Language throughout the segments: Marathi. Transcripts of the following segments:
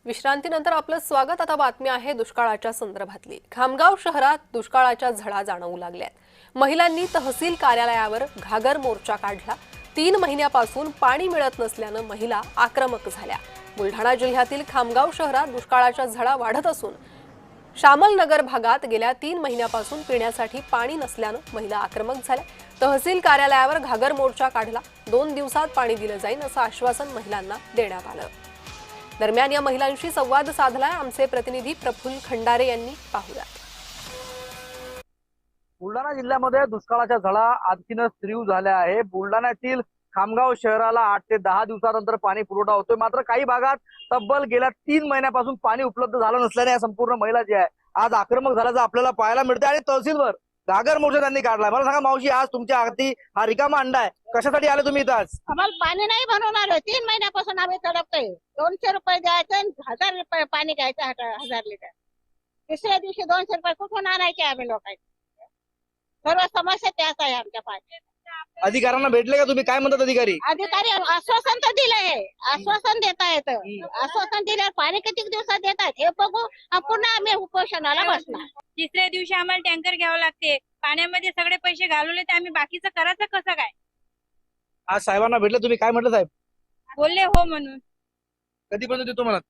विश्रांतीनंतर आपलं स्वागत। आता बातमी आहे दुष्काळाच्या संदर्भातली। खामगाव शहरात दुष्काळाच्या झळा जाणवू लागल्यात। महिलांनी तहसील कार्यालयावर घागर मोर्चा काढला। 3 महिन्यापासून पाणी मिळत नसल्यानं महिला आक्रमक झाल्या। बुलढाणा जिल्ह्यातील खामगाव शहरात दुष्काळाच्या झळा वाढत असून श्यामलनगर भागात गेल्या 3 महिन्यापासून पिण्यासाठी पाणी नसल्यानं महिला आक्रमक झाल्या। तहसील कार्यालयावर घागर मोर्चा काढला। 2 दिवसात पाणी दिलं जाईल असं आश्वासन महिलांना देण्यात आलं। दरम्यान या महिलांशी संवाद साधलाय आमचे प्रतिनिधी प्रफुल्ल खंडारे यांनी। पाहूया। बुलढाणा जिल्ह्यामध्ये दुष्काळाच्या झळा आणखीनच तीव्र झाल्या आहे। बुलढाण्यातील खामगाव शहराला 8 ते 10 दिवसानंतर पाणी पुरवठा होतोय, मात्र काही भागात तब्बल गेल्या 3 महिन्यापासून पाणी उपलब्ध झालं नसल्याने या संपूर्ण महिला जे आहे आज आक्रमक झाल्याचं आपल्याला पाहायला मिळते आणि तहसीलवर घागर मोर्चा त्यांनी काढलाय। मला सांगा मावशी, आज तुमच्या हाती हा रिकामा अंडा आहे, कशासाठी आले तुम्ही इथं आज? आम्हाला पाणी नाही भरून आलं। 3 महिन्यापासून आम्ही तडपतोय। 200 रुपये द्यायचे, 1000 रुपये पाणी घ्यायचं, 1000 लिटर। तिसऱ्या दिवशी 200 रुपये कुठून आणायचे आम्ही लोकांचे? सर्व समस्या त्याच आहे आमच्या पाणी। अधिकाऱ्यांना भेटले का तुम्ही? काय म्हणतात अधिकारी? अधिकारी आश्वासन तर दिलंय, आश्वासन देत आहेत। आश्वासन दिल्यावर पाणी किती दिवसात देतात हे बघू, पुन्हा आम्ही उपोषणाला बसणार। तिसऱ्या दिवशी आम्हाला टँकर घ्यावं लागते। पाण्यामध्ये सगळे पैसे घालवले तर आम्ही बाकीचं करायचं कसं काय? आज साहेबांना भेटले तुम्ही, काय म्हटलं साहेब? बोलले हो म्हणून। कधीपर्यंत देतो म्हणत?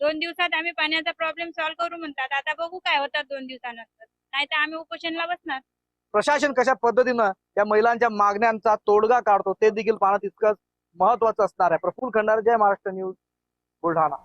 2 दिवसात आम्ही पाण्याचा प्रॉब्लेम सॉल्व्ह करू म्हणतात। आता बघू काय होतात 2 दिवसानंतर, नाही तर आम्ही उपोषणाला बसणार। प्रशासन कशा पद्धतीनं या महिलांच्या मागण्यांचा तोडगा काढतो ते देखील पाहणं तितकंच महत्वाचं असणार आहे। प्रफुल्ल खंडारे, जय महाराष्ट्र न्यूज, बुलढाणा।